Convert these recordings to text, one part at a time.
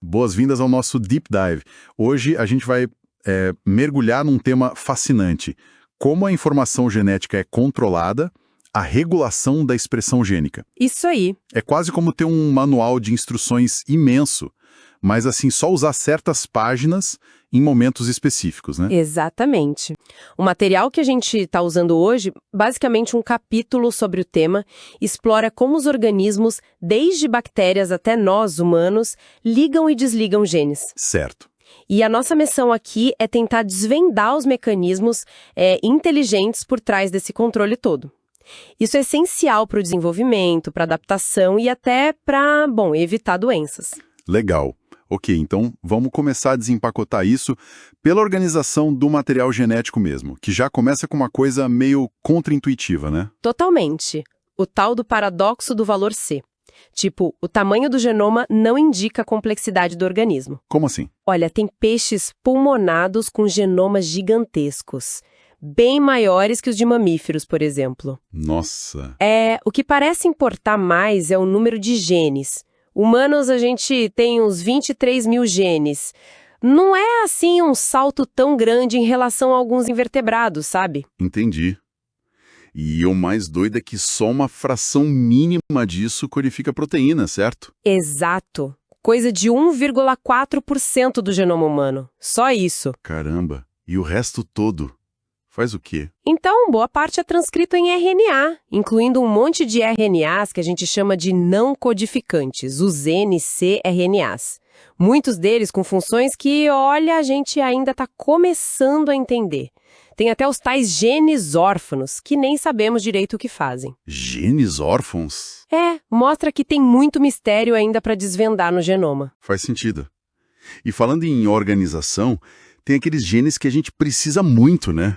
Boas-vindas ao nosso Deep Dive. Hoje a gente vai mergulhar num tema fascinante: como a informação genética é controlada, a regulação da expressão gênica. Isso aí. É quase como ter um manual de instruções imenso, mas assim, só usar certas páginas em momentos específicos, né? Exatamente. O material que a gente está usando hoje, basicamente um capítulo sobre o tema, explora como os organismos, desde bactérias até nós, humanos, ligam e desligam genes. Certo. E a nossa missão aqui é tentar desvendar os mecanismos inteligentes por trás desse controle todo. Isso é essencial para o desenvolvimento, para a adaptação e até para, evitar doenças. Legal. Ok, então vamos começar a desempacotar isso pela organização do material genético mesmo, que já começa com uma coisa meio contraintuitiva, né? Totalmente. O tal do paradoxo do valor C. Tipo, o tamanho do genoma não indica a complexidade do organismo. Como assim? Olha, tem peixes pulmonados com genomas gigantescos, bem maiores que os de mamíferos, por exemplo. Nossa. O que parece importar mais é o número de genes. Humanos, a gente tem uns 23 mil genes. Não é, assim, um salto tão grande em relação a alguns invertebrados, sabe? Entendi. E o mais doido é que só uma fração mínima disso codifica proteína, certo? Exato. Coisa de 1,4% do genoma humano. Só isso. Caramba. E o resto todo? Faz o quê? Então, boa parte é transcrito em RNA, incluindo um monte de RNAs que a gente chama de não codificantes, os ncRNAs. Muitos deles com funções que, olha, a gente ainda está começando a entender. Tem até os tais genes órfãos, que nem sabemos direito o que fazem. Genes órfãos? Mostra que tem muito mistério ainda para desvendar no genoma. Faz sentido. E falando em organização, tem aqueles genes que a gente precisa muito, né?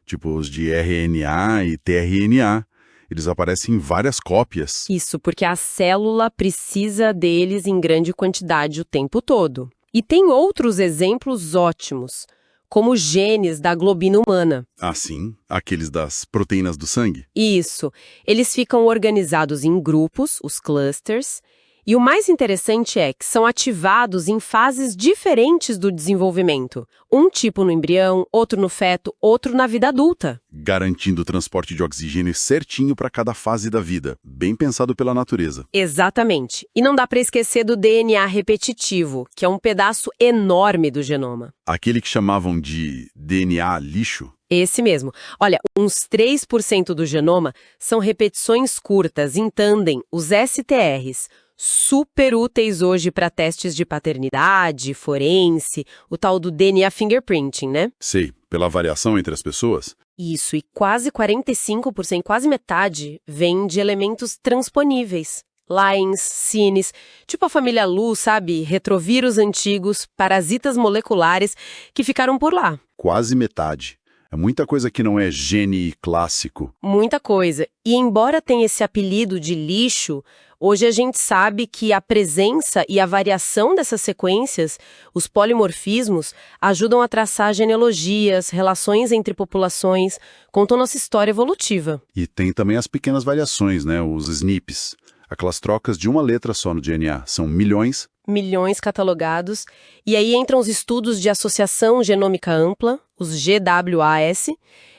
Tipo os de RNA e tRNA. Eles aparecem em várias cópias. Isso, porque a célula precisa deles em grande quantidade o tempo todo. E tem outros exemplos ótimos, como genes da globina humana. Ah, sim? Aqueles das proteínas do sangue? Isso. Eles ficam organizados em grupos, os clusters, e o mais interessante é que são ativados em fases diferentes do desenvolvimento. Um tipo no embrião, outro no feto, outro na vida adulta. Garantindo o transporte de oxigênio certinho para cada fase da vida. Bem pensado pela natureza. Exatamente. E não dá para esquecer do DNA repetitivo, que é um pedaço enorme do genoma. Aquele que chamavam de DNA lixo? Esse mesmo. Olha, uns 3% do genoma são repetições curtas em tandem, os STRs, super úteis hoje para testes de paternidade, forense, o tal do DNA fingerprinting, né? Sei, pela variação entre as pessoas? Isso, e quase 45%, quase metade, vem de elementos transponíveis. Lines, cines, tipo a família Lu, sabe? Retrovírus antigos, parasitas moleculares que ficaram por lá. Quase metade. É muita coisa que não é gene clássico. Muita coisa. E embora tenha esse apelido de lixo, hoje a gente sabe que a presença e a variação dessas sequências, os polimorfismos, ajudam a traçar genealogias, relações entre populações, contam nossa história evolutiva. E tem também as pequenas variações, né? Os SNPs. Aquelas trocas de uma letra só no DNA. São milhões. Milhões catalogados. E aí entram os estudos de associação genômica ampla, os GWAS.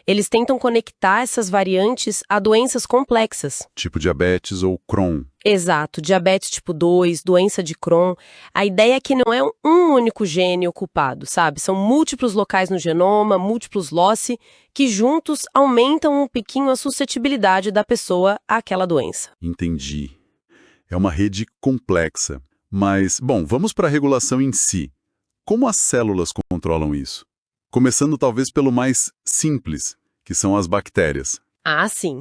Eles tentam conectar essas variantes a doenças complexas. Tipo diabetes ou Crohn. Exato, diabetes tipo 2, doença de Crohn. A ideia é que não é um único gene ocupado, sabe? São múltiplos locais no genoma, múltiplos loci, que juntos aumentam um pouquinho a suscetibilidade da pessoa àquela doença. Entendi. É uma rede complexa. Mas, bom, vamos para a regulação em si. Como as células controlam isso? Começando talvez pelo mais simples, que são as bactérias. Ah, sim.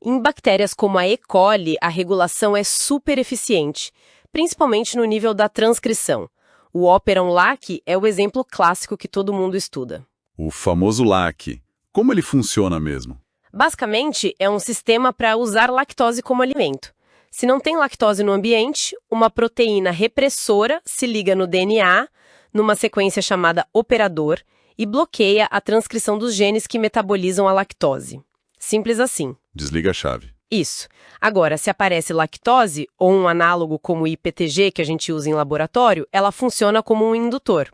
Em bactérias como a E. coli, a regulação é super eficiente, principalmente no nível da transcrição. O Operon LAC é o exemplo clássico que todo mundo estuda. O famoso LAC. Como ele funciona mesmo? Basicamente, é um sistema para usar lactose como alimento. Se não tem lactose no ambiente, uma proteína repressora se liga no DNA, numa sequência chamada operador, e bloqueia a transcrição dos genes que metabolizam a lactose. Simples assim. Desliga a chave. Isso. Agora, se aparece lactose, ou um análogo como o IPTG que a gente usa em laboratório, ela funciona como um indutor.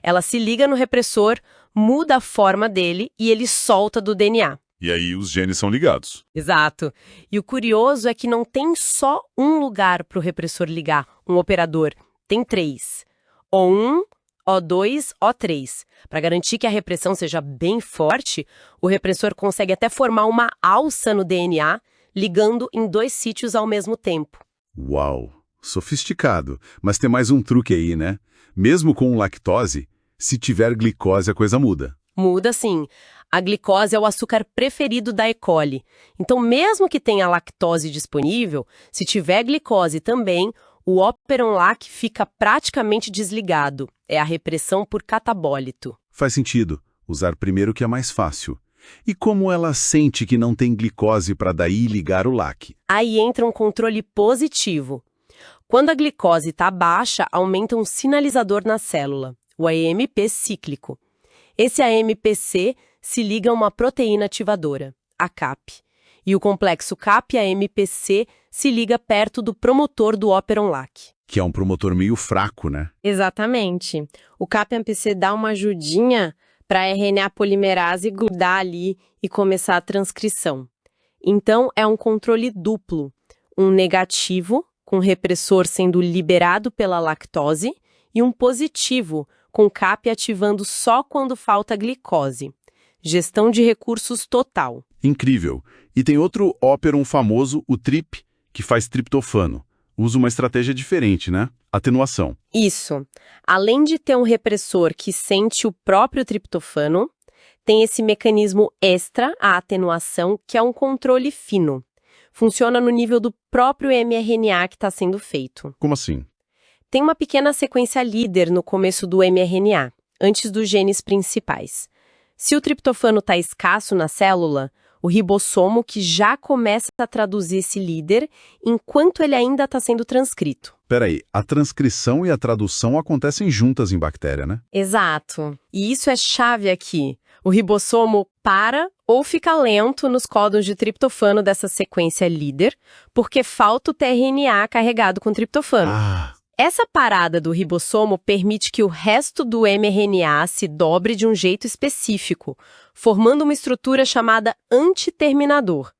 Ela se liga no repressor, muda a forma dele e ele solta do DNA. E aí os genes são ligados. Exato. E o curioso é que não tem só um lugar para o repressor ligar, um operador. Tem 3. O1, O2, O3. Para garantir que a repressão seja bem forte, o repressor consegue até formar uma alça no DNA, ligando em 2 sítios ao mesmo tempo. Uau, sofisticado. Mas tem mais um truque aí, né? Mesmo com lactose, se tiver glicose a coisa muda. Muda sim. A glicose é o açúcar preferido da E. coli. Então, mesmo que tenha lactose disponível, se tiver glicose também, o Operon Lac fica praticamente desligado. É a repressão por catabólito. Faz sentido. Usar primeiro o que é mais fácil. E como ela sente que não tem glicose para daí ligar o LAC? Aí entra um controle positivo. Quando a glicose está baixa, aumenta um sinalizador na célula, o AMP cíclico. Esse AMPC se liga a uma proteína ativadora, a CAP. E o complexo CAP-AMPC se liga perto do promotor do Operon Lac. Que é um promotor meio fraco, né? Exatamente. O CAP-AMPC dá uma ajudinha para a RNA polimerase grudar ali e começar a transcrição. Então, é um controle duplo. Um negativo, com repressor sendo liberado pela lactose, e um positivo, com CAP ativando só quando falta glicose. Gestão de recursos total. Incrível. E tem outro Operon famoso, o TRIP, que faz triptofano. Usa uma estratégia diferente, né? Atenuação. Isso. Além de ter um repressor que sente o próprio triptofano, tem esse mecanismo extra, a atenuação, que é um controle fino. Funciona no nível do próprio mRNA que está sendo feito. Como assim? Tem uma pequena sequência líder no começo do mRNA, antes dos genes principais. Se o triptofano está escasso na célula, o ribossomo que já começa a traduzir esse líder enquanto ele ainda está sendo transcrito. Peraí, a transcrição e a tradução acontecem juntas em bactéria, né? Exato. E isso é chave aqui. O ribossomo para ou fica lento nos códons de triptofano dessa sequência líder, porque falta o tRNA carregado com triptofano. Essa parada do ribossomo permite que o resto do mRNA se dobre de um jeito específico, formando uma estrutura chamada antiterminador.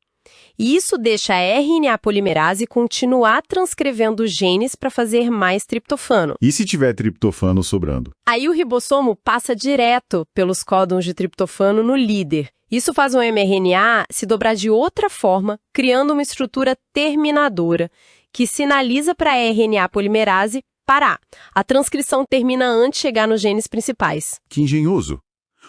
E isso deixa a RNA polimerase continuar transcrevendo genes para fazer mais triptofano. E se tiver triptofano sobrando? Aí o ribossomo passa direto pelos códons de triptofano no líder. Isso faz o mRNA se dobrar de outra forma, criando uma estrutura terminadora, que sinaliza para a RNA polimerase parar. A transcrição termina antes de chegar nos genes principais. Que engenhoso!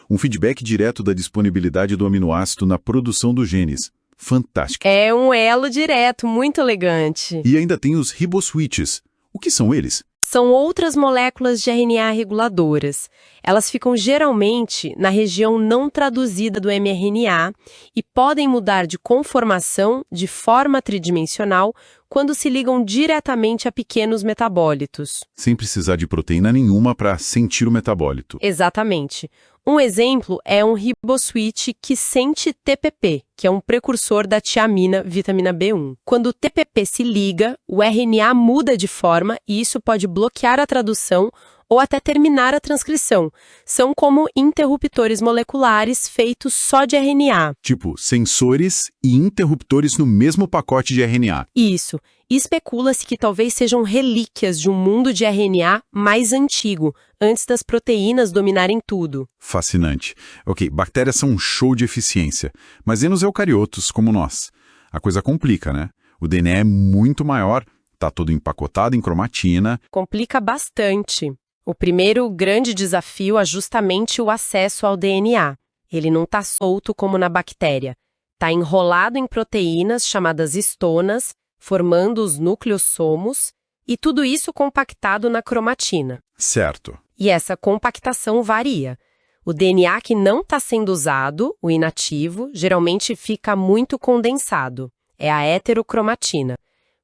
Um feedback direto da disponibilidade do aminoácido na produção dos genes. Fantástico! É um elo direto, muito elegante. E ainda tem os riboswitches. O que são eles? São outras moléculas de RNA reguladoras. Elas ficam geralmente na região não traduzida do mRNA e podem mudar de conformação de forma tridimensional quando se ligam diretamente a pequenos metabólitos. Sem precisar de proteína nenhuma para sentir o metabólito. Exatamente. Um exemplo é um riboswitch que sente TPP, que é um precursor da tiamina, vitamina B1. Quando o TPP se liga, o RNA muda de forma e isso pode bloquear a tradução ou até terminar a transcrição. São como interruptores moleculares feitos só de RNA. Tipo, sensores e interruptores no mesmo pacote de RNA. Isso. Especula-se que talvez sejam relíquias de um mundo de RNA mais antigo, antes das proteínas dominarem tudo. Fascinante. Ok, bactérias são um show de eficiência, mas e nos eucariotos, como nós? A coisa complica, né? O DNA é muito maior, tá todo empacotado em cromatina. Complica bastante. O primeiro grande desafio é justamente o acesso ao DNA. Ele não está solto como na bactéria. Está enrolado em proteínas chamadas histonas, formando os nucleossomos, e tudo isso compactado na cromatina. Certo. E essa compactação varia. O DNA que não está sendo usado, o inativo, geralmente fica muito condensado. É a heterocromatina.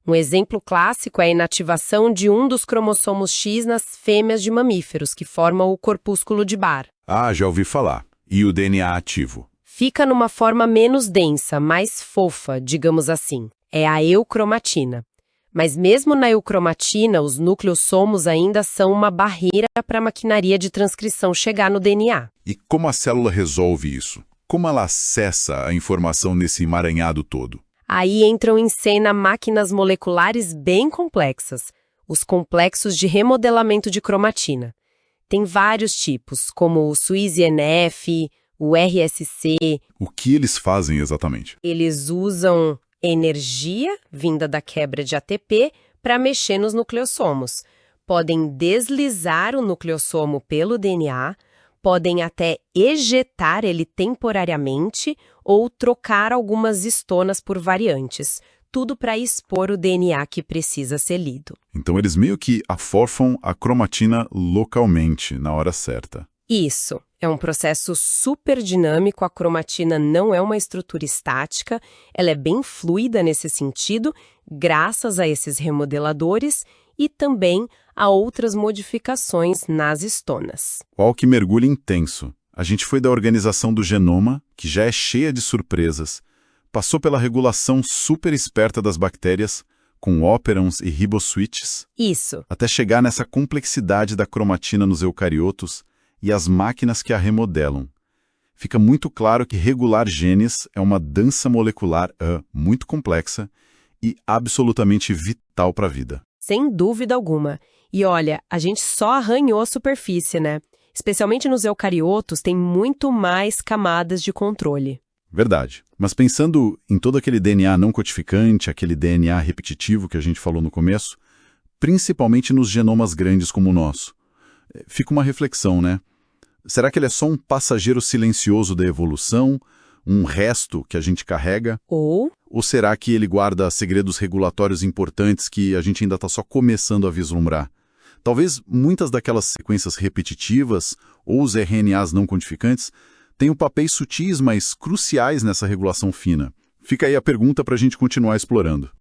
Um exemplo clássico é a inativação de um dos cromossomos X nas fêmeas de mamíferos, que formam o corpúsculo de Barr. Ah, já ouvi falar. E o DNA ativo? fica numa forma menos densa, mais fofa, digamos assim. É a eucromatina. Mas mesmo na eucromatina, os nucleossomos ainda são uma barreira para a maquinaria de transcrição chegar no DNA. E como a célula resolve isso? Como ela acessa a informação nesse emaranhado todo? Aí entram em cena máquinas moleculares bem complexas, os complexos de remodelamento de cromatina. Tem vários tipos, como o Swiss-NF, o RSC. O que eles fazem exatamente? Eles usam energia vinda da quebra de ATP para mexer nos nucleossomos. Podem deslizar o nucleossomo pelo DNA, podem até ejetar ele temporariamente ou trocar algumas histonas por variantes. Tudo para expor o DNA que precisa ser lido. Então eles meio que aforfam a cromatina localmente, na hora certa. Isso. É um processo super dinâmico, a cromatina não é uma estrutura estática, ela é bem fluida nesse sentido, graças a esses remodeladores e também a outras modificações nas histonas. Qual que mergulho intenso. A gente foi da organização do genoma, que já é cheia de surpresas, passou pela regulação super esperta das bactérias, com operons e riboswitches, Isso. até chegar nessa complexidade da cromatina nos eucariotos e as máquinas que a remodelam. Fica muito claro que regular genes é uma dança molecular muito complexa e absolutamente vital para a vida. Sem dúvida alguma. E olha, a gente só arranhou a superfície, né? Especialmente nos eucariotos, tem muito mais camadas de controle. Verdade. Mas pensando em todo aquele DNA não codificante, aquele DNA repetitivo que a gente falou no começo, principalmente nos genomas grandes como o nosso, fica uma reflexão, né? Será que ele é só um passageiro silencioso da evolução, um resto que a gente carrega? Ou será que ele guarda segredos regulatórios importantes que a gente ainda está só começando a vislumbrar? Talvez muitas daquelas sequências repetitivas ou os RNAs não codificantes tenham papéis sutis, mas cruciais nessa regulação fina. Fica aí a pergunta para a gente continuar explorando.